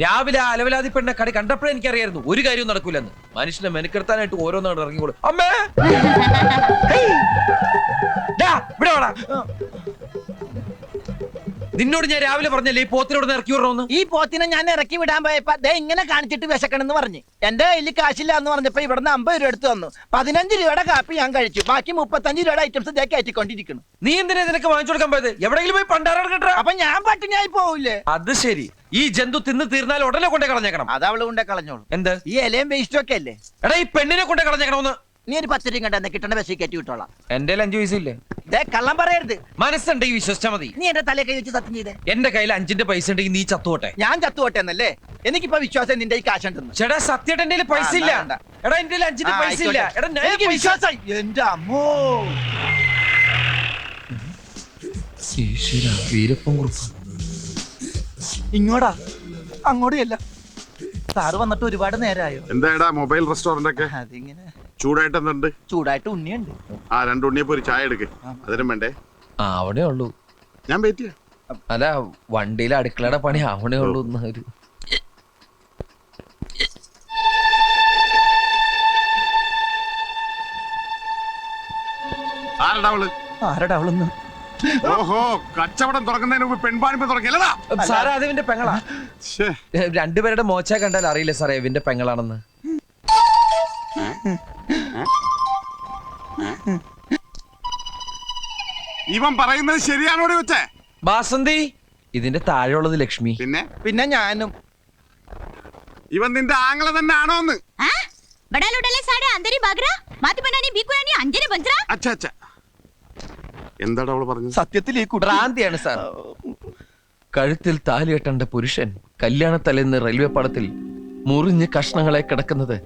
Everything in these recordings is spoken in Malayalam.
രാവിലെ ആ അലവലാതി പെണ്ണ കട കണ്ടപ്പോഴേ എനിക്കറിയായിരുന്നു ഒരു കാര്യവും നടക്കൂലെന്ന്. മനുഷ്യനെ മെനക്കെടുത്താനായിട്ട് ഓരോന്നാണ് ഇറങ്ങിക്കോളൂ. അമ്മേ ഇവിടെ വാടാ. നിന്നോട് ഞാൻ രാവിലെ പറഞ്ഞല്ലേ ഈ പോത്തിനോട് ഇറക്കി വിടണമെന്ന്. ഈ പോത്തിനെ ഞാൻ ഇറക്കി വിടാൻ പോയപ്പോ ദേ ഇങ്ങനെ കാണിച്ചിട്ട് വിശക്കണെന്ന് പറഞ്ഞു. എന്റെ കയ്യിൽ കാശില്ല എന്ന് പറഞ്ഞപ്പോ ഇവിടുന്ന് 50 രൂപ എടുത്തു തന്നു. 15 രൂപയുടെ കാപ്പി ഞാൻ കഴിച്ചു. ബാക്കി 35 രൂപയുടെ ഐറ്റംസ് ഇതേ കയറ്റിക്കൊണ്ടിരിക്കുന്നു. നീ എന്തിനാ നിനക്ക് വാങ്ങിച്ചു കൊടുക്കാൻ പോയത്? എവിടെയെങ്കിലും പോയി പണ്ടാരം കേട്ടോ. അപ്പൊ ഞാൻ പട്ടിണിയായി പോവില്ലേ? അത് ശരി. ഈ ജന്തു തിന്ന് തീർന്നാൽ ഉടനെ കൊണ്ടേ കളഞ്ഞേക്കണം. അത് അവള് കൊണ്ടേ കളഞ്ഞോളൂ. എന്ത്? ഈ ഇലയും വേസ്റ്റും ഒക്കെ അല്ലേ? എടാ ഈ പെണ്ണിനെ കൊണ്ടേ കളഞ്ഞേക്കണമെന്ന്. നീ ഒരു 10 രൂപ കണ്ടെന്ന് കിട്ടണ ബസ്സിൽ കയറ്റി വിട്ടോളാം. എന്റെ 5 പൈസയില്ലേ? കള്ളം പറയരുത്. മനസ്സുണ്ടെങ്കിൽ വിശ്വസിച്ചാ മതി. നീ എന്റെ തലയെ കൈ വെച്ച് സത്യം ചെയ്തേ. എന്റെ കയ്യിൽ 5 പൈസ ഉണ്ടെങ്കിൽ നീ ചത്തുപോട്ടെ. ഞാൻ ചത്തുപോട്ടെ എന്നല്ലേ? എനിക്കിപ്പോ വിശ്വാസം നിന്റെ ഈ കാശുണ്ടെന്ന്. ചേട്ടാ സത്യമായിട്ട് എന്റെ പൈസ ഇല്ല. എടാ എന്റെ 5 പൈസ ഇല്ല. എടാ എനിക്ക് വിശ്വാസം. എന്റെ അമ്മോ ഇങ്ങോട്ടാ അങ്ങോട്ടല്ല. സാറ് വന്നിട്ട് ഒരുപാട് നേരമായോ? എന്താ മൊബൈൽ റെസ്റ്റോറന്റ് ഒക്കെ അതിങ്ങനെ ചൂടായിട്ട് എന്തുണ്ട്? ചൂടായിട്ട് ഉണ്ണിയുണ്ട്. ആ 2 ഉണ്ണിയപ്പോ ഒരു ചായ എടുക്ക്. അതിനും വേണ്ടേ? അവിടെ ഉള്ളൂ. ഞാൻ വെയിറ്റ് ചെയ്യാം. അല്ല വണ്ടിയിലെ അടുക്കളയുടെ പണി അവിടെ ഉള്ളൂ. ആരടാ അവളൊന്ന്? ഓഹോ, കച്ചവടം തുറക്കുന്നതിന് മുമ്പ് പെൺപാണിപ്പ് തുറക്കില്ലടാ. സാറേ അത് ഇവന്റെ പെങ്ങളാ. രണ്ടുപേരുടെ മോച്ച കണ്ടാൽ അറിയില്ല സാറേ ഇവന്റെ പെങ്ങളാണെന്ന്. ഇവൻ പറയുന്നത് ശരിയാണോടെ വെച്ചേ? ബാസന്തി ഇതിന്റെ താഴെയുള്ളത് ലക്ഷ്മി. പിന്നെ ഞാനും. ഇവൻ നിന്റെ ആങ്ങളെ തന്നെ ആണോന്ന്? എന്താടാ അവള് പറഞ്ഞത്? സത്യത്തിൽ ഈ ഭ്രാന്തിയാണ് സാർ. കഴുത്തിൽ താലികെട്ടേണ്ട പുരുഷൻ കല്യാണത്തലേന്ന് റെയിൽവേ പാളത്തിൽ മുറിഞ്ഞ് കഷ്ണങ്ങളെ കിടക്കുന്നത്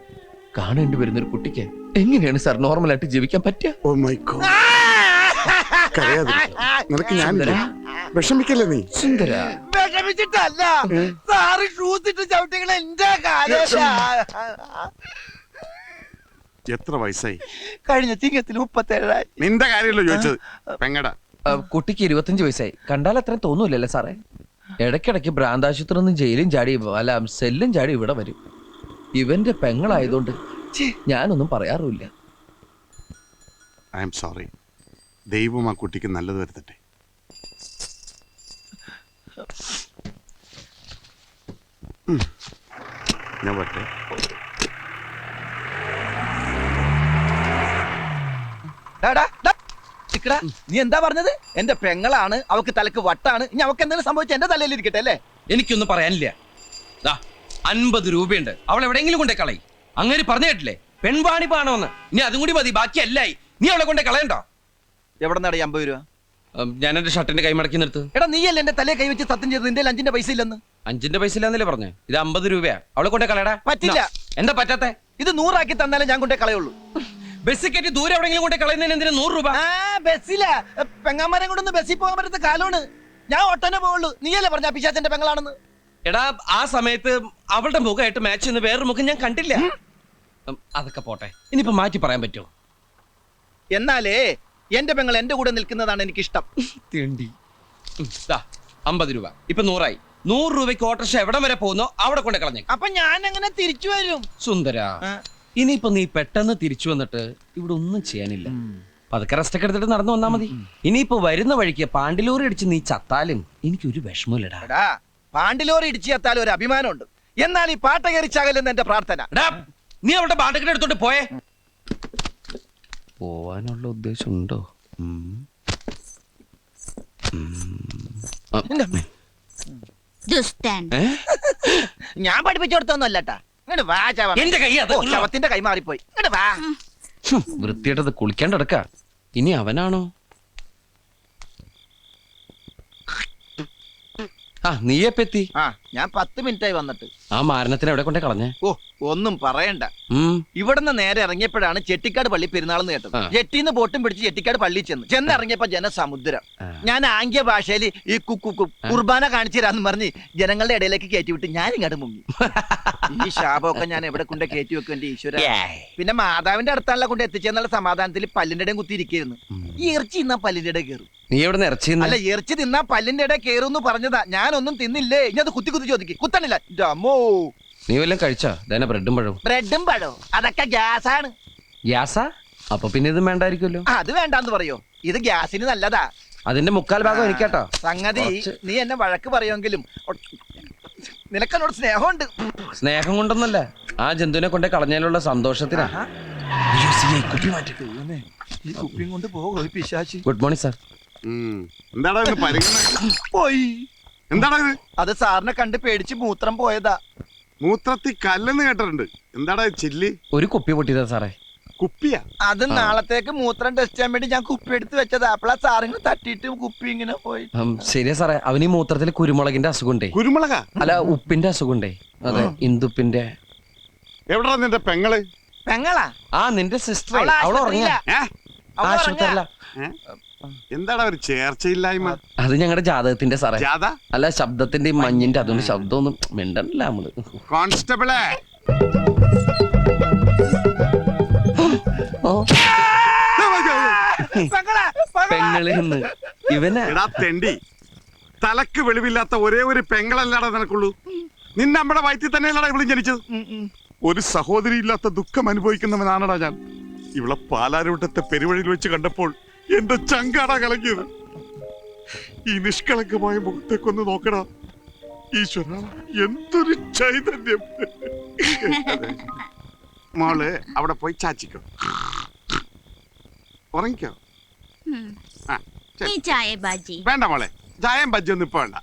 കാണേണ്ടി വരുന്ന ഒരു കുട്ടിക്ക് എങ്ങനെയാണ് സാർ നോർമലായിട്ട് ജീവിക്കാൻ പറ്റുക? Oh my god. നിനക്ക് ഞാനില്ല. വിഷമിക്കല്ലേ നീ? സുന്ദര വിഷമിച്ചിട്ടല്ല സാറ് ഷൂസ് ഇട്ട് ചവിട്ടികളെ എന്റെ കാലം. എത്ര വയസ്സായി? കഴിഞ്ഞ ചിങ്ങത്തിൽ 37. നിന്റെ കാര്യമല്ലോ ചോദിച്ചത്. പെങ്ങടാ. കുട്ടിക്ക് 25 വയസ്സായി. കണ്ടാൽ അത്രയും തോന്നൂലല്ലേ സാറേ? ഇടയ്ക്കിടയ്ക്ക് ഭ്രാന്താശുപത്രി നിന്ന് ജയിലും ചാടി അല്ല സെല്ലും ചാടി ഇവിടെ വരും. ഇവന്റെ പെങ്ങളായതുകൊണ്ട് ഞാനൊന്നും പറയാറുമില്ല. I am sorry. ദൈവം ആ കുട്ടിക്ക് നല്ലത് വരുത്തട്ടെ. ഞാൻ പറ്റേ. നീ എന്താ പറഞ്ഞത്? എന്റെ പെങ്ങളാണ്, അവക്ക് തലക്ക് വട്ടാണ്. ഇനി അവക്ക് എന്തെങ്കിലും സംഭവിച്ച എന്റെ തലയിൽ ഇരിക്കട്ടെ അല്ലേ? എനിക്കൊന്നും പറയാനില്ല. 50 രൂപയുണ്ട്, അവൾ എവിടെയെങ്കിലും കൊണ്ടേ കളയി. അങ്ങനെ പറഞ്ഞു കേട്ടില്ലേ പെൺവാണിപ്പാണോന്ന്. ഇനി അതും കൂടി മതി, ബാക്കി എല്ലായി. നീ അവളെ കൊണ്ടേ കളയണ്ടോ? എവിടെ നിന്നാണ് 50 രൂപ? ഞാൻ എന്റെ ഷർട്ടിന്റെ കൈ മടക്കി നിർത്ത്. എടാ നീയല്ലേ എന്റെ തലയെ കൈ വെച്ച് സത്യം ചെയ്ത് നിന്റെ 5 പൈസ ഇല്ലെന്ന്? 5 പൈസ ഇല്ലാന്നല്ലേ പറഞ്ഞേ? ഇത് 50 രൂപയാ. അവളെ കൊണ്ടേ കളയടാ. പറ്റില്ല. എന്താ പറ്റാത്തെ? ഇത് 100 ആക്കി തന്നാലേ ഞാൻ കൊണ്ടേ കളയുള്ളൂ. ബസ്സിൽ കയറ്റി ദൂരെ എവിടെയെങ്കിലും കൊണ്ടേ കളയുന്നതിന് എന്തിനാ 100 രൂപ? ബസ്സില പെങ്ങാമരം കൊണ്ടൊന്ന് ബസ്സിൽ പോകാൻ പറ്റുന്ന കാലമാണ്. ഞാൻ ഒട്ടനെ പോവുള്ളൂ. നീയല്ലേ പറഞ്ഞ പിശാചന്റെ പെങ്ങളാണെന്ന്? എടാ ആ സമയത്ത് അവളുടെ മുഖമായിട്ട് മാച്ച് ചെയ്യുന്ന വേറൊരു മുഖം ഞാൻ കണ്ടില്ല. അതൊക്കെ പോട്ടെ, ഇനിയിപ്പോ മാറ്റി പറയാൻ പറ്റുമോ? എന്നാലേ എന്റെ പെങ്ങൾ എന്റെ കൂടെ നിൽക്കുന്നതാണ് എനിക്കിഷ്ടം. 50 രൂപ ഇപ്പൊ 100 ആയി. 100 രൂപയ്ക്ക് ഓട്ടോറിക്ഷ എവിടെ വരെ പോകുന്നോ അവിടെ കൊണ്ട് കളഞ്ഞേ. അപ്പൊ ഞാൻ എങ്ങനെ തിരിച്ചു വരും? സുന്ദര, ഇനിയിപ്പോ നീ പെട്ടെന്ന് തിരിച്ചു വന്നിട്ട് ഇവിടെ ഒന്നും ചെയ്യാനില്ല. പതുക്കെ റെസ്റ്റ് ഒക്കെ എടുത്തിട്ട് നടന്നു വന്നാ മതി. ഇനിയിപ്പോ വരുന്ന വഴിക്ക് പാണ്ടിലോറി അടിച്ച് നീ ചത്താലും എനിക്കൊരു വിഷമമില്ലടാ. പാണ്ടിലോറി ഇടിച്ചു ചത്താലും ഒരു അഭിമാനമുണ്ട്. എന്നാൽ ഈ പാട്ട കയറിച്ചാകലെന്ന് എന്റെ പ്രാർത്ഥന. നീ അവളുടെ പാട്ടൊക്കെ എടുത്തോണ്ട് പോയേ. പോവാനുള്ള ഉദ്ദേശം ഉണ്ടോ? ഞാൻ പഠിപ്പിച്ചു കൊടുത്തൊന്നുമല്ലട്ടാ. എന്റെ കൈ ശവത്തിന്റെ കൈ മാറിപ്പോയി. വൃത്തിയായിട്ടത് കുളിക്കാണ്ടടക്ക. ഇനി അവനാണോ? നീയെപ്പെത്തി? ഞാൻ 10 മിനിറ്റായി വന്നിട്ട്. ആ മാരണത്തിന് എവിടെ കൊണ്ടേ കളഞ്ഞേ? ഒന്നും പറയണ്ട. ഇവിടുന്ന് നേരെ ഇറങ്ങിയപ്പോഴാണ് ചെട്ടിക്കാട് പള്ളി പെരുന്നാളെന്ന് കേട്ടത്. ജെട്ടിന്ന് ബോട്ടും പിടിച്ച് ചെട്ടിക്കാട് പള്ളി ചെന്നിറങ്ങിയപ്പോ ജനസമുദ്രം. ഞാൻ ആംഗ്യ ഭാഷയിൽ ഈ കുർബാന കാണിച്ചു തരാന്ന് പറഞ്ഞ് ജനങ്ങളുടെ ഇടയിലേക്ക് കയറ്റി വിട്ട് ഞാൻ ഇങ്ങോട്ട് മുങ്ങി. ഈ ശാപമൊക്കെ ഞാൻ എവിടെ കൊണ്ട് കയറ്റി വെക്കും എന്റെ ഈശ്വര. പിന്നെ മാതാവിന്റെ അടുത്താണല്ലോ കൊണ്ട് എത്തിച്ചെന്നുള്ള സമാധാനത്തിൽ പല്ലിന്റെ ഇടയും കുത്തിയിരിക്കുന്നു. ഈ ഇറച്ചി ഇന്നാ പല്ലിന്റെ ഇടയിൽ കയറും. നീ എവിടെ ഇറച്ചി അല്ല ഇറച്ചി തിന്നാ പല്ലിന്റെ ഇടയിൽ കേറുന്നു പറഞ്ഞതാ. ഞാനൊന്നും തിന്നില്ലേ. ഇനി അത് കുത്തി ചോദിക്കും. കുത്തണില്ല. അമ്മോ, നീ വല്ലതും കഴിച്ചോ? ഇതന്നെ ബ്രെഡും പഴവും. ബ്രെഡും പഴവും അതൊക്കെ ഗ്യാസാണ്. ഗ്യാസാ? അപ്പൊ പിന്നെ ഇത് വേണ്ടായിരിക്കുമല്ലോ. അത് വേണ്ടാന്ന് പറയോ? ഇത് ഗ്യാസിന് നല്ലതാ. അതിന്റെ മുക്കാൽ ഭാഗം എനിക്കാട്ടോ. സംഗതി കുറച്ച്. നീ എന്നെ വഴക്ക് പറയുമെങ്കിലും നിനക്കെന്നോട് സ്നേഹമുണ്ട്. സ്നേഹം കൊണ്ടൊന്നല്ല, ആ ജന്തുവിനെ കൊണ്ടേ കളഞ്ഞതിലുള്ള സന്തോഷത്തിനാ. ഈ കുപ്പിയും കൊണ്ട് പോകും പിശാചി. Good morning sir. എന്താടാ ഇത് പരിഗണന? പോയി. എന്താടാ ഇത്? അത് സാറിനെ കണ്ട് പേടിച്ച് മൂത്രം പോയതാ. മൂത്രത്തിൽ കല്ലെന്ന് കേട്ടിട്ടുണ്ട്. എന്താടാ ഇത് ചില്ലി? ഒരു കുപ്പി പൊട്ടിയതാ സാറേ. കുപ്പിയാ? അത് നാളത്തേക്ക് മൂത്രം ടെസ്റ്റ് ചെയ്യാൻ വേണ്ടി ഞാൻ കുപ്പി എടുത്ത് വെച്ചതാ. അപ്പളാ സാറിന് തട്ടിയിട്ട് കുപ്പി ഇങ്ങനെ പോയി. ശരിയാ സാറേ, അവന് ഈ മൂത്രത്തിൽ കുരുമുളകിന്റെ അസുഖമുണ്ടേ. കുരുമുളകാ? അല്ല, ഉപ്പിന്റെ അസുഖമുണ്ടേ. അതെ, ഇന്ദുപ്പിന്റെ. എവിടാ നിന്റെ പെങ്ങള്? പെങ്ങളാ? ആ, നിന്റെ സിസ്റ്റർ. അവള് അവൾ ഉറങ്ങിയ അവള് ആശുപത്രിയല്ല. എന്താടാ ഒരു ചേർച്ചയില്ലായ്മ? അത് ഞങ്ങളുടെ ജാതകത്തിന്റെ സാറേ. ജാഥ? അല്ല, ശബ്ദത്തിന്റെ മഞ്ഞിന്റെ അതുകൊണ്ട് ശബ്ദമൊന്നും മിണ്ടല്ല നമ്മള്. കോൺസ്റ്റബിളെ, ഓ, പെങ്ങളാ, പെങ്ങളാ. പെങ്ങളിന്ന് ഇവനാ. എടാ തെണ്ടി, തലക്ക് വെളിവില്ലാത്ത ഒരേ ഒരു പെങ്ങളല്ലാടാ നിനക്കുള്ളൂ. നിന്നെ നമ്മുടെ വയറ്റിൽ തന്നെയല്ലടാ ഇവളും ജനിച്ചത്. ഒരു സഹോദരി ഇല്ലാത്ത ദുഃഖം അനുഭവിക്കുന്നവനാണടാ ഞാൻ. ഇവളെ പാലാരൂട്ടത്തെ പെരുവഴിയിൽ വെച്ച് കണ്ടപ്പോൾ എന്റെ ചങ്കാടാ കലങ്ങിയത്. ഈ നിഷ്കളങ്കമായ മുഖത്തേക്കൊന്ന് നോക്കടാ. ഈശ്വര, എന്തൊരു ചൈതന്യം. മോള് അവിടെ പോയി ചാച്ചിക്കോ, ഉറങ്ങിക്കോ. ആ, ശരി. ഈ ചായ ബാജി വേണ്ട മോളെ, ചായം ബജ്ജൊന്നും ഇപ്പൊ വേണ്ട.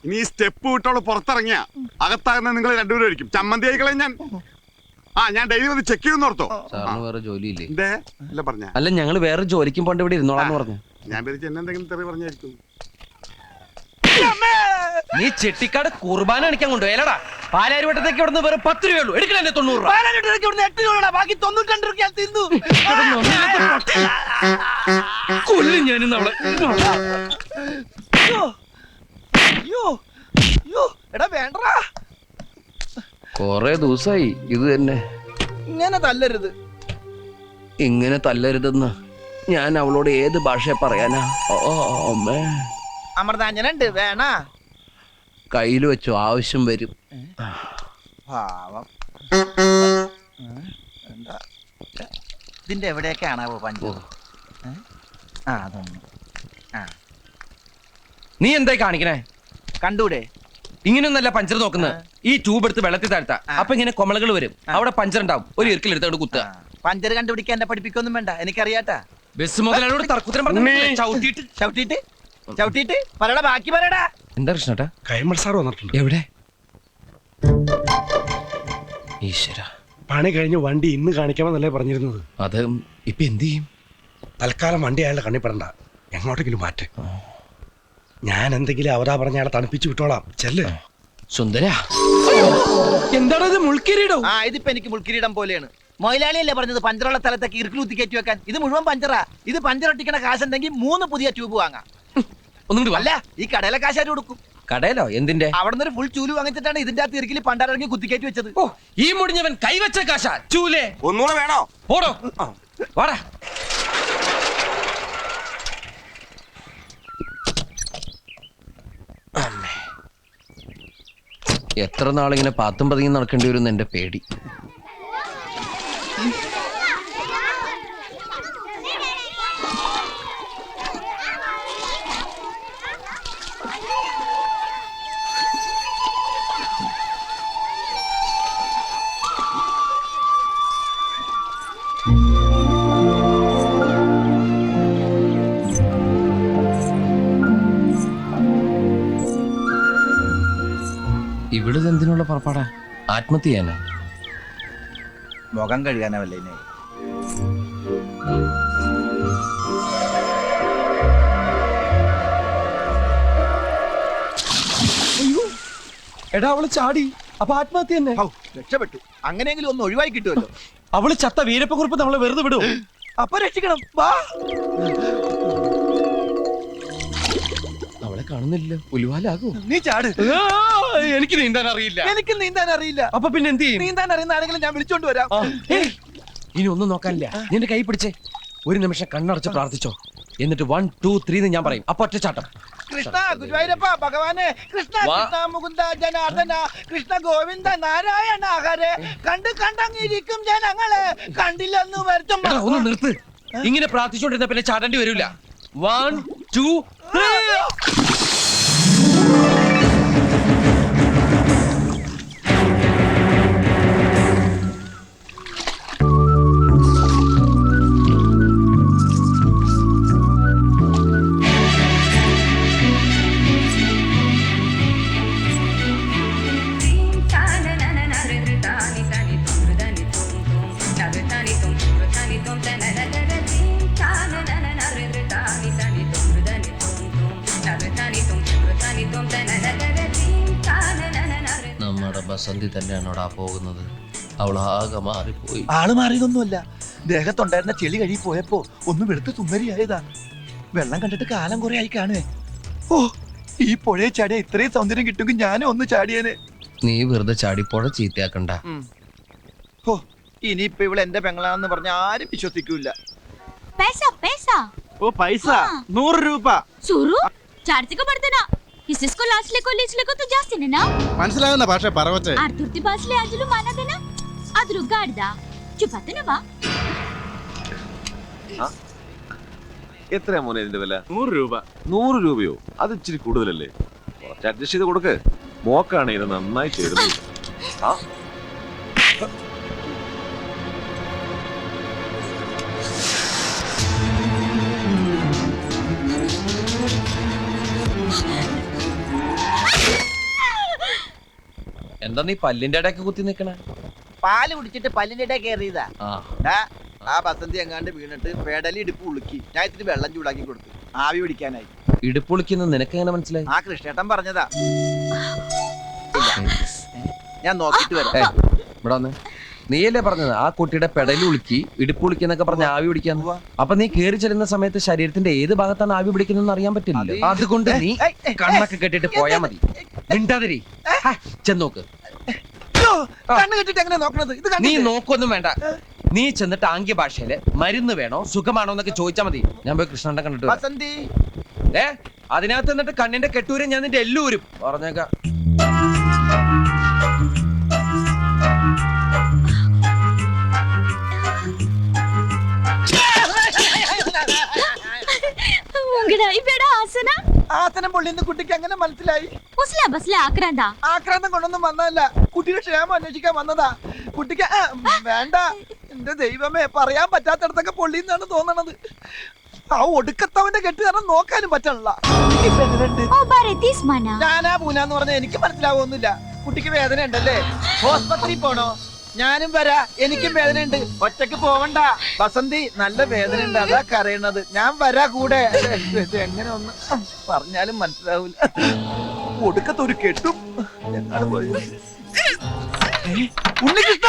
ഇനി ഈ സ്റ്റെപ്പ് വിട്ടോള് പുറത്തിറങ്ങിയ അകത്താകുന്ന നിങ്ങൾ രണ്ടുപേരും ആയിരിക്കും. ചമ്മന്തി ആയിക്കളെ ഞാൻ. ഞാൻ ഡെയിലി വന്ന് ചെക്ക് ചെയ്യുന്ന ഓർത്തോ? സാറിന് വേറെ ജോലിയില്ലേ? എന്തേ അല്ല പറഞ്ഞ? അല്ല, ഞങ്ങള് വേറെ ജോലിക്കും പോണ്ട് ഇവിടെ ഇരുന്നോളാന്ന് പറഞ്ഞു. ഞാൻ പേരിച്ച് എന്നെ എന്തെങ്കിലും തെറി പറഞ്ഞായിരിക്കും. നീ ചെട്ടിക്കാട് കുർബാന അടിക്കാൻ കൊണ്ടുപോയല്ലടാ. പാലാരിവട്ടത്തേക്ക് ഇവിടുന്ന് വേറെ 10 രൂപയുള്ളൂ. എടുക്കണേ 90 രൂപ. പാലാരിവട്ടത്തേക്ക് ഇവിടുന്ന് 8 രൂപ, ബാക്കി 92 രൂപ ഞാൻ തിന്നു. കൊല്ലും ഞാനിന്ന് അവളെ. അയ്യോ, അയ്യോ, എടാ വേണ്ടടാ. കൊറേ ദിവസായി ഇത് തന്നെ. ഇങ്ങനെ തല്ലരുത്. ഇങ്ങനെ തല്ലരുതെന്ന് ഞാൻ അവളോട് ഏത് ഭാഷയെ പറയാനാ? ഓ അമ്മേ, അമൃതാഞ്ജനുണ്ട്, വേണ? കയ്യിൽ വെച്ചു, ആവശ്യം വരും. പാവം. എന്താ ഇതിന്റെ എവിടെയൊക്കെയാണാവോ പഞ്ചു? അതൊന്നും നീ എന്തായി കാണിക്കണേ? കണ്ടൂടെ? ഇങ്ങനെയൊന്നല്ല പഞ്ചർ നോക്കുന്നത്. ഈ ട്യൂബ് എടുത്ത് വെള്ളത്തിൽ താഴ്ത്താ, അപ്പൊ ഇങ്ങനെ കൊമളകൾ വരും. അവിടെ പഞ്ചർ ഉണ്ടാവും. ഒരു ഇറുക്കിലെടുത്തോട് കുത്തുക. പഞ്ചർ കണ്ടുപിടിക്കാൻ എന്നെ പഠിപ്പിക്കൊന്നും വേണ്ട, എനിക്കറിയാട്ടാ. ബസ് മുതലോട് തർക്കുത്തരം പറഞ്ഞു ചവിട്ടിയിട്ട് ചവിട്ടിട്ട് ചവിട്ടിട്ട് പറയടാ, ബാക്കി പറയടാ. എന്താ കൃഷ്ണേട്ടാ? കൈമൾ സാർ വന്നിട്ടുണ്ട്. എവിടെ? ഈശ്വര, പണി കഴിഞ്ഞ് വണ്ടി ഇന്ന് കാണിക്കാമെന്നല്ലേ പറഞ്ഞിരുന്നത്. അത് ഇപ്പൊ എന്ത് ചെയ്യും? തൽക്കാലം വണ്ടി അയാളുടെ കണ്ണിപ്പെടണ്ട, എങ്ങോട്ടെങ്കിലും മാറ്റ്. ഞാൻ എന്തെങ്കിലും അവതാ പറഞ്ഞ അയാളെ തണുപ്പിച്ചു വിട്ടോളാം. ചെല്ല്. സുന്ദര, എന്താണത്? മുൾക്കിരീടോ? ഇതിപ്പോ എനിക്ക് മുൾക്കിരീടം പോലെയാണ്. മൊയിലാളിയല്ലേ പറഞ്ഞത് പഞ്ചറുള്ള സ്ഥലത്തേക്ക് ഇറുക്കിലൂത്തി കയറ്റി വെക്കാൻ? ഇത് മുഴുവൻ പഞ്ചറാ. ഇത് പഞ്ചറൊട്ടിക്കണ കാശുണ്ടെങ്കിൽ 3 പുതിയ ട്യൂബ് വാങ്ങാം. ഒന്നും അല്ല, ഈ കടയിലെ കാശാര് കൊടുക്കും. കടയിലോ? എന്തിന്റെ? അവിടെ നിന്ന് ഒരു ഫുൾ ചൂല് വാങ്ങിച്ചിട്ടാണ് ഇതിന്റെ അകത്ത് ഇറുക്കിൽ പണ്ടാരങ്ങി കുത്തിക്കയറ്റി വെച്ചത്. ഓ, ഈ മുടിഞ്ഞവൻ കൈവച്ച കാശാ ചൂലേ. ഒന്നുകൂടെ വേണോ? ഓടോ, വാടാ. എത്ര നാളിങ്ങനെ പാത്തും പതിങ്ങി നടക്കേണ്ടി വരും എന്റെ പേടി. ഇവിടുന്ന് എന്തിനുള്ള പുറപ്പാടാ? ആത്മഹത്യ ചെയ്യാനാ? മുഖം കഴുകാനാവല്ലേ? എടാ, അവള് ചാടി. അപ്പൊ ആത്മഹത്യ തന്നെ. രക്ഷപ്പെട്ടു. അങ്ങനെയെങ്കിലും ഒന്ന് ഒഴിവായി കിട്ടുമല്ലോ. അവള് ചത്ത വീരപ്പക്കുറിപ്പ് നമ്മളെ വെറുതെ വിടും. അപ്പൊ രക്ഷിക്കണം. വാ. അവളെ കാണുന്നില്ല. ഉലുവാലാകൂ. നീ ചാട്. എനിക്ക് നീന്താൻ അറിയില്ല. എനിക്ക് നീന്താൻ അറിയില്ല. അപ്പൊ പിന്നെ എന്ത് ചെയ്യും? നീന്താൻ അറിയുന്ന ആരെങ്കിലും ഞാൻ വിളിച്ചോണ്ട് വരാം. ഇനി ഒന്നും നോക്കാനില്ല. നിന്റെ കൈ പിടിച്ചേ. ഒരു നിമിഷം കണ്ണടച്ച് പ്രാർത്ഥിച്ചോ. എന്നിട്ട് 1 2 3 ഞാൻ പറയും. അപ്പൊ ഒറ്റച്ചാട്ടം. കൃഷ്ണ ഗുരുവായൂരപ്പ ഭഗവാനെ, കൃഷ്ണ കൃഷ്ണ മുകുന്ദ ജനാർദ്ദന, കൃഷ്ണ ഗോവിന്ദ നാരായണ ഹരേ, കണ്ടങ്ങിരിക്കും ജനങ്ങളെ, കണ്ടില്ലെന്ന് വരുത്തും. എടാ, ഒന്ന് നിർത്ത്. ഇങ്ങനെ പ്രാർത്ഥിച്ചോണ്ടിരുന്ന പിന്നെ ചാടേണ്ടി വരില്ല. 1 2 3. നമ്മുടെ ബസന്തി തന്നെയാണോടാ പോകുന്നത്? അവളാകെ മാറിപ്പോയി. ആള് മാറിയതൊന്നുമല്ല, ദേഹത്തുണ്ടായിരുന്ന ചെളി കഴുകി പോയപ്പോ ഒന്ന് വെളുത്ത് സുന്ദരിയായതാ. വെള്ളം കണ്ടിട്ട് കാലം കുറെ ആയി കാണുവേ. ഓ, ഈ പുഴയെ ചാടിയ ഇത്രയും സൗന്ദര്യം കിട്ടുമെങ്കിൽ ഞാനും ഒന്ന് ചാടിയേനെ. നീ വെറുതെ ചാടിപ്പോഴ ചീത്തയാക്കണ്ട. ഓ, ഇനിയിപ്പൊ ഇവിടെ എന്റെ പെങ്ങളാന്ന് പറഞ്ഞ ആരും വിശ്വസിക്കൂല. पैसा पैसा ഓ, പൈസ 100 രൂപ. सुरू चार्ज का पड़ते ना इसको लास्ट लेको लीच लेको तो जास्ती ने ना മനസ്സിലാകുന്ന ഭാഷ പറവച്ചേ. आर्तुर्ती बासले आजलू माना देना अदरु गाड़दा चुपाते ना बा എത്രയാ മോനെ ഇതിന്റെ വില? 100 രൂപ. 100 രൂപയോ? അത് ഇച്ചിരി കൂടുതലല്ലേ? കുറച്ച് അഡ്ജസ്റ്റ് ചെയ്ത് കൊടുക്ക്. മോക്കാണ് ഇത് നന്നായി ചേരുന്നത്. ആ എന്താ നീ പല്ലിന്റെ ഇടയ്ക്ക് കുത്തി നിക്കണേ? പാല് കുടിച്ചിട്ട് പല്ലിന്റെ ഇടയിൽ കയറിയതാ. ആ ആ ബസന്തി എങ്ങാണ്ട് വീണിട്ട് പെടലി ഇടുപ്പ് ഉളുക്കി. ഞാൻ ഇത്തിരി വെള്ളം ചൂടാക്കി കൊടുത്തു, ആവി പിടിക്കാനായി. ഇടുപ്പൊളിക്കുന്ന നിനക്ക് എങ്ങനെ മനസ്സിലായി? ആ കൃഷ്ണേട്ടൻ പറഞ്ഞതാ. ഞാൻ നോക്കിട്ട് വരാം. ഏയ്, ഇവിടെ വന്ന്. നീയല്ലേ പറഞ്ഞത് ആ കുട്ടിയുടെ പെടലി ഉളുക്കി ഇടുപ്പൊളിക്കി എന്നൊക്കെ പറഞ്ഞ ആവി പിടിക്കാന്ന്? അപ്പൊ നീ കേറി ചെല്ലുന്ന സമയത്ത് ശരീരത്തിന്റെ ഏത് ഭാഗത്താണ് ആവി പിടിക്കുന്നതെന്ന് അറിയാൻ പറ്റില്ല. അതുകൊണ്ട് നീ കണ്ണൊക്കെ കെട്ടിട്ട് പോയാ മതി. മിണ്ടാതിരി, ചെന്നോക്ക്. കണ്ണ് കെട്ടിട്ട് എങ്ങനെ നോക്കണത്? ഇത് നീ കണ്ടില്ലേ? നോക്കൊന്നും വേണ്ട. നീ ചെന്നിട്ട് ആംഗ്യ ഭാഷയില് മരുന്ന് വേണോ സുഖമാണോ എന്നൊക്കെ ചോദിച്ചാ മതി. ഞാൻ പോയി കൃഷ്ണന്റെ കണ്ടിട്ട് വരാം. ബസന്തി അതിനകത്ത് എന്നിട്ട് കണ്ണിന്റെ കെട്ടൂരും ഞാൻ നിന്റെ എല്ലൂരും പറഞ്ഞേക്കാം. उंगड़ाई बेड़ा आसना ആസനം പൊള്ളിന്ന് കുട്ടിക്ക് അങ്ങനെ മനസ്സിലായി. उसला बसले आक्रांदा ആക്രാന്തം കൊണ്ടൊന്നും വന്നതല്ല, കുട്ടിയുടെ ക്ഷേമം അന്വേഷിക്കാൻ വന്നതാ. കുട്ടിക്ക് വേണ്ട. എന്റെ ദൈവമേ, പറയാൻ പറ്റാത്തടത്തൊക്കെ പൊള്ളിന്നാണ് തോന്നണത്. ആ ഒടുക്കത്തവന്റെ കെട്ട് കാരണം നോക്കാനും പറ്റണില്ല. ओ बारे 30 माना ഞാനാ പൂനാന്ന് പറഞ്ഞ എനിക്ക് മനസ്സിലാവൊന്നുമില്ല. കുട്ടിക്ക് വേദന ഉണ്ടല്ലേ? ഹോസ്പിറ്റലിൽ പോണോ? ഞാനും വരാ, എനിക്കും വേദന ഉണ്ട്. ഒറ്റക്ക് പോവണ്ട ബസന്തി, നല്ല വേദന ഉണ്ട്, അതാ കരയണത്. ഞാൻ വരാ കൂടെ. ഇത് എങ്ങനെ ഒന്ന് പറഞ്ഞാലും മനസ്സിലാവൂല. ഒടുക്കത്തൊരു കെട്ടും എന്നാണ് പോയത്. ഉണ്ണികൃഷ്ണ!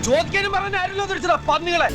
ചോദിക്കാനും പറഞ്ഞ ആരെല്ലോ തിരിച്ചടാ പന്നികളെ.